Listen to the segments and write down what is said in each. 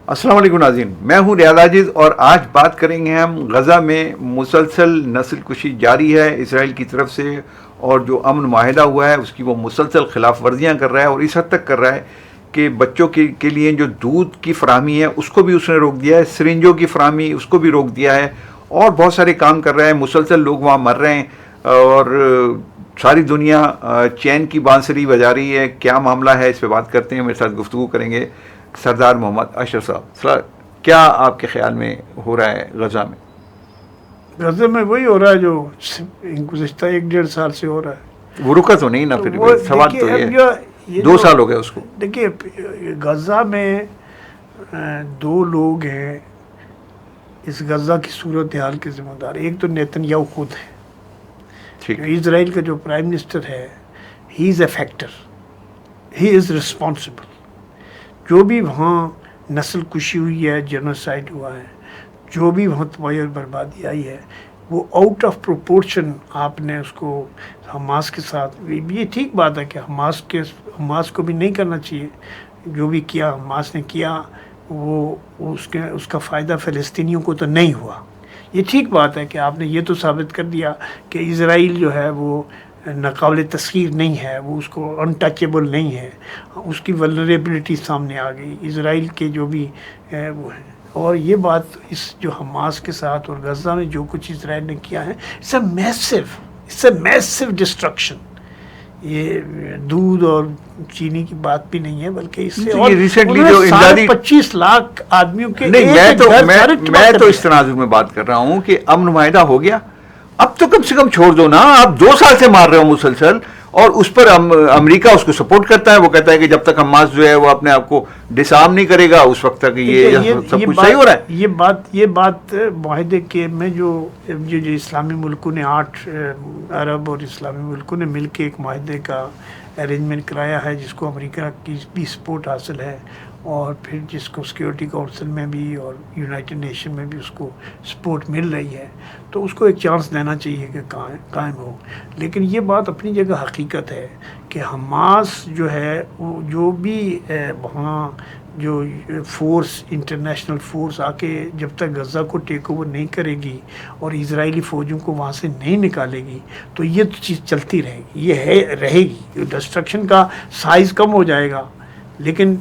السلام علیکم ناظرین، میں ہوں ریاض عاجز اور آج بات کریں گے ہم غزہ میں مسلسل نسل کشی جاری ہے اسرائیل کی طرف سے، اور جو امن معاہدہ ہوا ہے اس کی وہ مسلسل خلاف ورزیاں کر رہا ہے، اور اس حد تک کر رہا ہے کہ بچوں کے لیے جو دودھ کی فراہمی ہے اس کو بھی اس نے روک دیا ہے، سرنجوں کی فراہمی اس کو بھی روک دیا ہے، اور بہت سارے کام کر رہا ہے۔ مسلسل لوگ وہاں مر رہے ہیں اور ساری دنیا چین کی بانسری بجا رہی ہے۔ کیا معاملہ ہے اس پہ بات کرتے ہیں، میرے ساتھ گفتگو کریں گے سردار محمد اشرف صاحب۔ کیا آپ کے خیال میں ہو رہا ہے غزہ میں؟ غزہ میں وہی ہو رہا ہے جو گزشتہ 1-1.5 سال سے ہو رہا ہے۔ وہ رکا تو نہیں نا، پھر سوال تو یہ 2 سال ہو گئے اس کو۔ دیکھیے غزہ میں 2 لوگ ہیں اس غزہ کی صورتحال کے ذمہ دار۔ ایک تو نیتن یاہو خود ہے، اسرائیل کا جو پرائم منسٹر ہے، ہی is a factor, he is responsible. جو بھی وہاں نسل کشی ہوئی ہے، جینوسائیڈ ہوا ہے، جو بھی وہاں تباہی اور بربادی آئی ہے، وہ آؤٹ آف پروپورشن آپ نے اس کو حماس کے ساتھ، یہ ٹھیک بات ہے کہ حماس کو بھی نہیں کرنا چاہیے، جو بھی کیا حماس نے کیا وہ اس کا فائدہ فلسطینیوں کو تو نہیں ہوا۔ یہ ٹھیک بات ہے کہ آپ نے یہ تو ثابت کر دیا کہ اسرائیل جو ہے وہ ناقابل تسخیر نہیں ہے، وہ اس کو انٹچیبل نہیں ہے، اس کی ولنریبلٹی سامنے آ گئی اسرائیل کے جو بھی وہ ہیں۔ اور یہ بات اس جو حماس کے ساتھ اور غزہ میں جو کچھ اسرائیل نے کیا ہے، اٹس اے میسو ڈسٹرکشن۔ یہ دودھ اور چینی کی بات بھی نہیں ہے، بلکہ اس سے اور 25 لاکھ آدمیوں کے نہیں، میں تو اس تناظر میں بات کر رہا ہوں کہ امن معاہدہ ہو گیا، اب تو کم سے کم چھوڑ دو نا۔ آپ 2 سال سے مار رہے ہو مسلسل، اور اس پر امریکہ اس کو سپورٹ کرتا ہے۔ وہ کہتا ہے کہ جب تک حماس جو ہے وہ اپنے آپ کو ڈسارم نہیں کرے گا اس وقت تک یہ سب کچھ صحیح ہو رہا ہے۔ یہ بات معاہدے کے میں جو اسلامی ملکوں نے 8 عرب اور اسلامی ملکوں نے مل کے ایک معاہدے کا ارینجمنٹ کرایا ہے، جس کو امریکہ کی بھی سپورٹ حاصل ہے، اور پھر جس کو سیکورٹی کونسل میں بھی اور یونائٹڈ نیشن میں بھی اس کو سپورٹ مل رہی ہے، تو اس کو ایک چانس دینا چاہیے کہ قائم ہو۔ لیکن یہ بات اپنی جگہ حقیقت ہے کہ حماس جو ہے وہ جو بھی وہاں جو فورس، انٹرنیشنل فورس آ کے جب تک غزہ کو ٹیک اوور نہیں کرے گی اور اسرائیلی فوجوں کو وہاں سے نہیں نکالے گی، تو یہ تو چیز چلتی رہے گی، یہ رہے گی، ڈسٹرکشن کا سائز کم ہو جائے گا۔ لیکن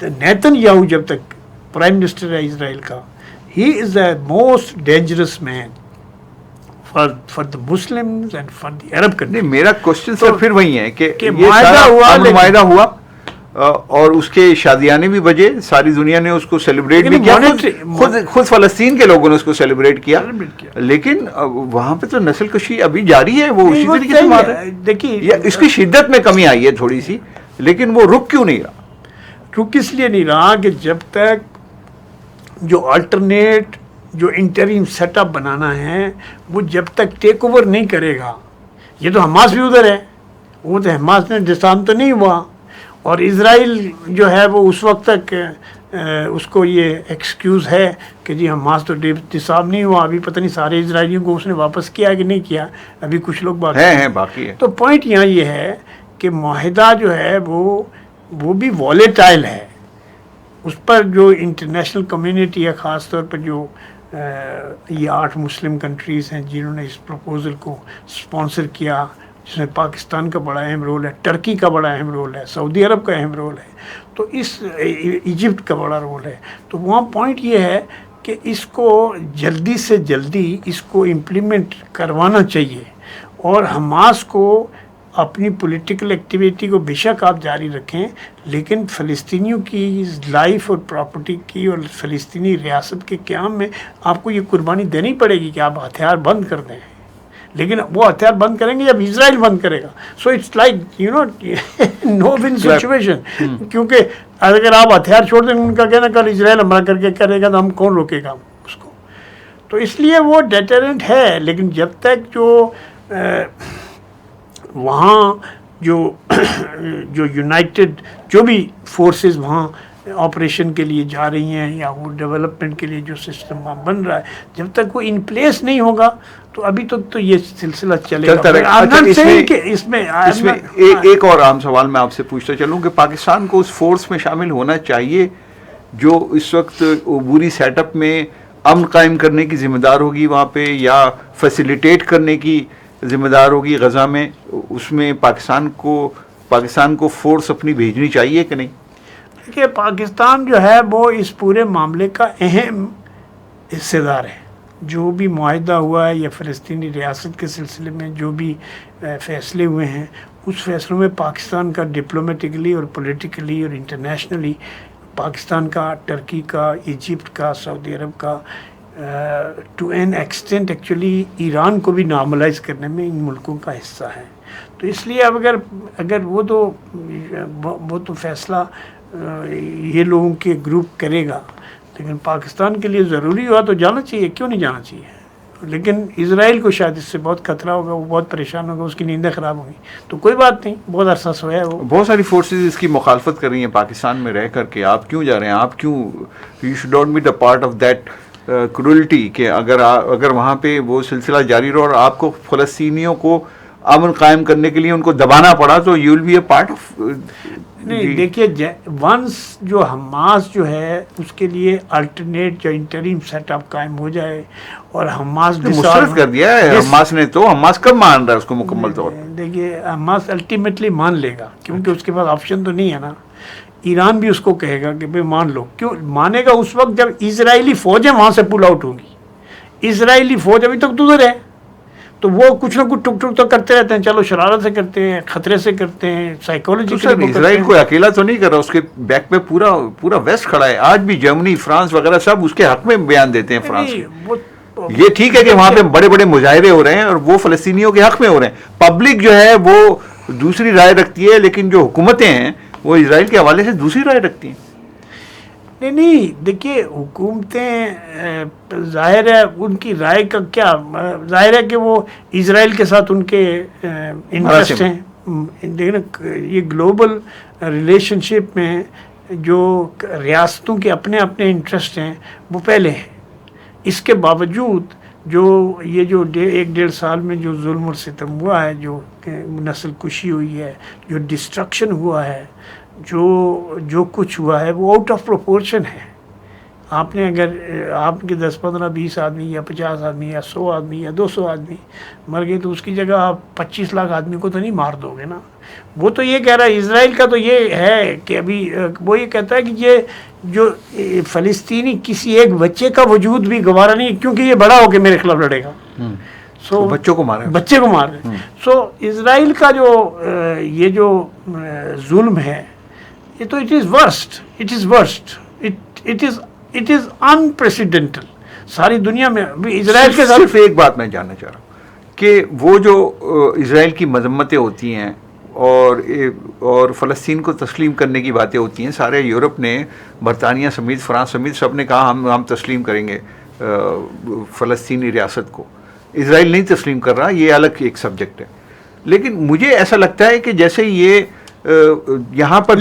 نیتن یاہو جب تک پرائم منسٹر ہے اسرائیل کا، he is a most dangerous man for the Muslims and for the Arab country. میرا کوشچن سر پھر وہی ہے کہ یہ معاہدہ ہوا اور اس کے شادیانے بھی بجے، ساری دنیا نے اس کو سیلیبریٹ بھی کیا، خود فلسطین کے لوگوں نے اس کو سیلیبریٹ کیا، لیکن وہاں پہ تو نسل کشی ابھی جاری ہے، وہ اسی طریقے سے مار رہے ہیں۔ دیکھیے اس کی شدت میں کمی آئی ہے تھوڑی سی، لیکن وہ رک کیوں نہیں رہا؟ رک اس لیے نہیں رہا کہ جب تک جو الٹرنیٹ جو انٹریم سیٹ اپ بنانا ہے وہ جب تک ٹیک اوور نہیں کرے گا، یہ تو حماس بھی ادھر ہے، وہ تو حماس نے ڈسارم تو نہیں ہوا، اور اسرائیل جو ہے وہ اس وقت تک اس کو یہ ایکسکیوز ہے کہ جی حماس تو ڈسارم نہیں ہوا، ابھی پتہ نہیں سارے اسرائیلیوں کو اس نے واپس کیا کہ نہیں کیا، ابھی کچھ لوگ باقی ہے۔ تو پوائنٹ یہاں یہ ہے کہ معاہدہ جو ہے وہ بھی والیٹائل ہے، اس پر جو انٹرنیشنل کمیونٹی ہے، خاص طور پر جو یہ 8 مسلم کنٹریز ہیں جنہوں نے اس پروپوزل کو سپانسر کیا، جس میں پاکستان کا بڑا اہم رول ہے، ٹرکی کا بڑا اہم رول ہے، سعودی عرب کا اہم رول ہے، تو ایجپٹ کا بڑا رول ہے۔ تو وہاں پوائنٹ یہ ہے کہ اس کو جلدی سے جلدی اس کو امپلیمنٹ کروانا چاہیے، اور حماس کو اپنی پولیٹیکل ایکٹیویٹی کو بے شک آپ جاری رکھیں، لیکن فلسطینیوں کی لائف اور پراپرٹی کی اور فلسطینی ریاست کے قیام میں آپ کو یہ قربانی دینی پڑے گی کہ آپ ہتھیار بند کر دیں، لیکن وہ ہتھیار بند کریں گے جب اسرائیل بند کرے گا۔ So it's like no win situation, کیونکہ اگر آپ ہتھیار چھوڑ دیں، ان کا کہنا کل اسرائیل حملہ کر کے کرے گا تو ہم کون روکے گا اس کو؟ تو اس لیے وہ ڈیٹرنٹ ہے، لیکن جب تک جو وہاں جو یونائٹڈ جو بھی فورسز وہاں آپریشن کے لیے جا رہی ہیں یا وہ ڈیولپمنٹ کے لیے جو سسٹم وہاں بن رہا ہے، جب تک وہ ان پلیس نہیں ہوگا تو ابھی تک تو یہ سلسلہ چلے گا۔ اس میں ایک اور عام سوال میں آپ سے پوچھتا چلوں کہ پاکستان کو اس فورس میں شامل ہونا چاہیے جو اس وقت عبوری سیٹ اپ میں امن قائم کرنے کی ذمہ دار ہوگی وہاں پہ, یا فیسیلیٹیٹ کرنے کی ذمہ دار ہوگی غزہ میں, اس میں پاکستان کو فورس اپنی بھیجنی چاہیے کہ نہیں؟ دیکھیے پاکستان جو ہے وہ اس پورے معاملے کا اہم حصے دار ہے. جو بھی معاہدہ ہوا ہے یا فلسطینی ریاست کے سلسلے میں جو بھی فیصلے ہوئے ہیں, اس فیصلوں میں پاکستان کا ڈپلومیٹکلی اور پولیٹیکلی اور انٹرنیشنلی پاکستان کا, ٹرکی کا, ایجپٹ کا, سعودی عرب کا, to an extent actually Iran کو بھی نارملائز کرنے میں ان ملکوں کا حصہ ہے. تو اس لیے اب اگر وہ تو فیصلہ یہ لوگوں کے گروپ کرے گا, لیکن پاکستان کے لیے ضروری ہوا تو جانا چاہیے, کیوں نہیں جانا چاہیے. لیکن اسرائیل کو شاید اس سے بہت خطرہ ہوگا, وہ بہت پریشان ہوگا, اس کی نیندیں خراب ہوں گی. تو کوئی بات نہیں, بہت عرصہ سویا ہے وہ. بہت ساری فورسز اس کی مخالفت کر رہی ہیں پاکستان میں رہ کر کے. آپ کیوں جا رہے ہیں, آپ کیوں, you should not be the part of that cruelty, کہ اگر وہاں پہ وہ سلسلہ جاری رہا اور آپ کو فلسطینیوں کو امن قائم کرنے کے لیے ان کو دبانا پڑا, تو you will be a part of. نہیں دیکھیے, ونس جو حماس جو ہے اس کے لیے الٹرنیٹ یا انٹریم سیٹ اپ قائم ہو جائے, اور حماس مسترد کر دیا ہے حماس نے, تو حماس کب مان رہا ہے اس کو مکمل طور پر؟ دیکھیے حماس الٹیمیٹلی مان لے گا, کیونکہ اس کے پاس آپشن تو نہیں ہے نا. ایران بھی اس کو کہے گا کہ بھائی مان لو. کیوں مانے گا؟ اس وقت جب اسرائیلی فوجیں وہاں سے پل آؤٹ ہوں گی. اسرائیلی فوج ابھی تک ادھر ہے, تو وہ کچھ نہ کچھ ٹک ٹک تو کرتے رہتے ہیں. چلو شرارت سے کرتے ہیں, خطرے سے کرتے ہیں, سائیکولوجی. اسرائیل کو اکیلا تو نہیں کر رہا, اس کے بیک پہ پورا ویسٹ کھڑا ہے. آج بھی جرمنی, فرانس وغیرہ سب اس کے حق میں بیان دیتے ہیں. فرانس یہ ٹھیک ہے کہ وہاں پہ بڑے بڑے مظاہرے ہو رہے ہیں اور وہ فلسطینیوں کے حق میں ہو رہے ہیں. پبلک جو ہے وہ دوسری رائے رکھتی ہے, لیکن جو حکومتیں ہیں وہ اسرائیل کے حوالے سے دوسری رائے رکھتی ہیں. نہیں دیکھیے, حکومتیں ظاہر ہے ان کی رائے کا کیا, ظاہر ہے کہ وہ اسرائیل کے ساتھ ان کے انٹرسٹ ہیں. یہ گلوبل ریلیشن شپ میں جو ریاستوں کے اپنے انٹرسٹ ہیں وہ پہلے ہیں. اس کے باوجود جو 1-1.5 سال میں جو ظلم اور ستم ہوا ہے, جو نسل کشی ہوئی ہے, جو ڈسٹرکشن ہوا ہے, جو کچھ ہوا ہے, وہ آؤٹ آف پروپورشن ہے. آپ نے اگر آپ کے 10, 15, 20 آدمی یا 50 آدمی یا 100 آدمی یا 200 آدمی مر گئے, تو اس کی جگہ آپ 25 لاکھ آدمی کو تو نہیں مار دو گے نا. وہ تو یہ کہہ رہا ہے, اسرائیل کا تو یہ ہے کہ ابھی وہ یہ کہتا ہے کہ یہ جو فلسطینی کسی ایک بچے کا وجود بھی گوارا نہیں, کیونکہ یہ بڑا ہو کے میرے خلاف لڑے گا. بچے کو مار رہے ہیں. سو اسرائیل کا یہ جو ظلم ہے, یہ تو it is worst, it is unprecedented ساری دنیا میں. اسرائیل کے صرف ایک بات میں جاننا چاہ رہا ہوں کہ وہ جو اسرائیل کی مذمتیں ہوتی ہیں اور فلسطین کو تسلیم کرنے کی باتیں ہوتی ہیں, سارے یورپ نے, برطانیہ سمیت, فرانس سمیت, سب نے کہا ہم تسلیم کریں گے فلسطینی ریاست کو. اسرائیل نہیں تسلیم کر رہا, یہ الگ ایک سبجیکٹ ہے. لیکن مجھے ایسا لگتا ہے کہ جیسے یہ یہاں پر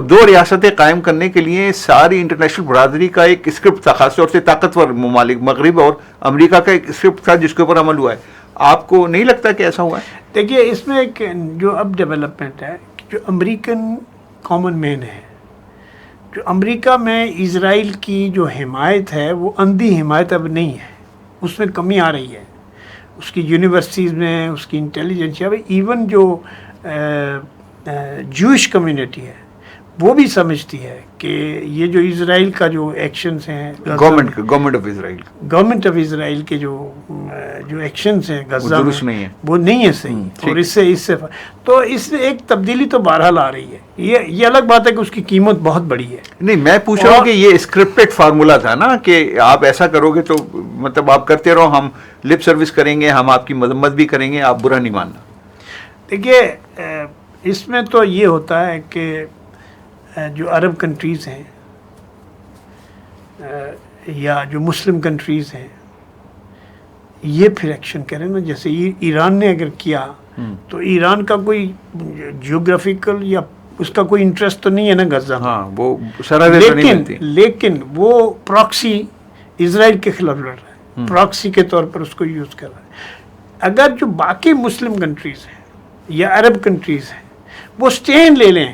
دو ریاستیں قائم کرنے کے لیے ساری انٹرنیشنل برادری کا ایک اسکرپٹ تھا, خاص طور سے طاقتور ممالک مغرب اور امریکہ کا ایک اسکرپٹ تھا جس کے اوپر عمل ہوا ہے. آپ کو نہیں لگتا کہ ایسا ہوا ہے؟ دیکھیے, اس میں ایک جو اب ڈیولپمنٹ ہے, جو امریکن کامن مین ہے, جو امریکہ میں اسرائیل کی جو حمایت ہے وہ اندھی حمایت اب نہیں ہے, اس میں کمی آ رہی ہے. اس کی یونیورسٹیز میں, اس کی انٹیلیجنس, ایون جو جوئش کمیونٹی ہے وہ بھی سمجھتی ہے کہ یہ جو اسرائیل کا جو ایکشنز ہیں, گورنمنٹ آف اسرائیل کے جو ایکشنز ہیں غزہ میں, وہ نہیں ہے صحیح. اور اس سے تو اس سے ایک تبدیلی تو بہرحال آ رہی ہے. یہ الگ بات ہے کہ اس کی قیمت بہت بڑی ہے. نہیں, میں پوچھ رہا ہوں کہ یہ اسکرپٹڈ فارمولا تھا نا, کہ آپ ایسا کرو گے تو مطلب آپ کرتے رہو, ہم لپ سروس کریں گے, ہم آپ کی مذمت بھی کریں گے, آپ برا نہیں ماننا. دیکھیے, اس میں تو یہ ہوتا ہے کہ جو عرب کنٹریز ہیں یا جو مسلم کنٹریز ہیں, یہ پھر ایکشن کریں نا. جیسے ایران نے اگر کیا تو ایران کا کوئی جیوگرافیکل یا اس کا کوئی انٹرسٹ تو نہیں ہے نا غزہ میں. ہاں, وہ لیکن وہ پراکسی اسرائیل کے خلاف لڑ رہا ہے, پراکسی کے طور پر اس کو یوز کر رہا ہے. اگر جو باقی مسلم کنٹریز ہیں یا عرب کنٹریز ہیں وہ سٹینڈ لے لیں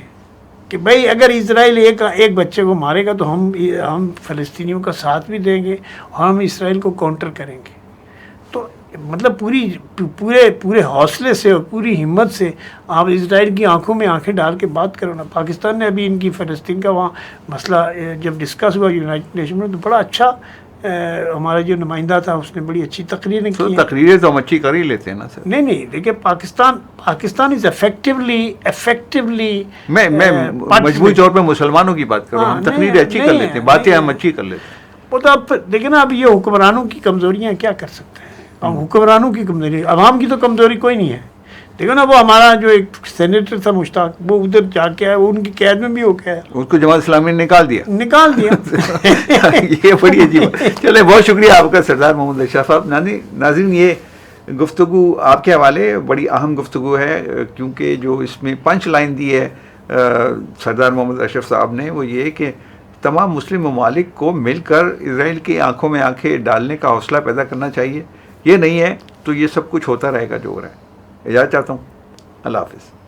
کہ بھائی اگر اسرائیل ایک بچے کو مارے گا تو ہم فلسطینیوں کا ساتھ بھی دیں گے اور ہم اسرائیل کو کاؤنٹر کریں گے. تو مطلب پورے حوصلے سے اور پوری ہمت سے آپ اسرائیل کی آنکھوں میں آنکھیں ڈال کے بات کرو نا. پاکستان نے ابھی ان کی فلسطین کا وہاں مسئلہ جب ڈسکس ہوا یونائٹڈ نیشن میں تو بڑا اچھا ہمارا جو نمائندہ تھا اس نے بڑی اچھی تقریریں کی. تقریریں تو ہم اچھی کر ہی لیتے ہیں نا سر. نہیں دیکھیے پاکستان از افیکٹولی میں مجموعی طور پہ مسلمانوں کی بات کروں. ہم تقریریں اچھی کر لیتے ہیں, باتیں ہم اچھی کر لیتے ہیں. وہ تو اب دیکھیں نا, اب یہ حکمرانوں کی کمزوریاں کیا کر سکتے ہیں. حکمرانوں کی کمزوری, عوام کی تو کمزوری کوئی نہیں ہے. دیکھو نا وہ ہمارا جو ایک سینیٹر تھا مشتاق, وہ ادھر جا کے آیا, وہ ان کی قید میں بھی ہو گیا, اس کو جماعت اسلامی نے نکال دیا. یہ بڑی عجیب. چلے بہت شکریہ آپ کا سردار محمد اشرف صاحب. ناظرین یہ گفتگو آپ کے حوالے بڑی اہم گفتگو ہے, کیونکہ جو اس میں پنچ لائن دی ہے سردار محمد اشرف صاحب نے وہ یہ کہ تمام مسلم ممالک کو مل کر اسرائیل کی آنکھوں میں آنکھیں ڈالنے کا حوصلہ پیدا کرنا چاہیے. یہ نہیں ہے تو یہ سب کچھ ہوتا رہے گا جو ہو رہا ہے. اجازت چاہتا ہوں. اللہ حافظ.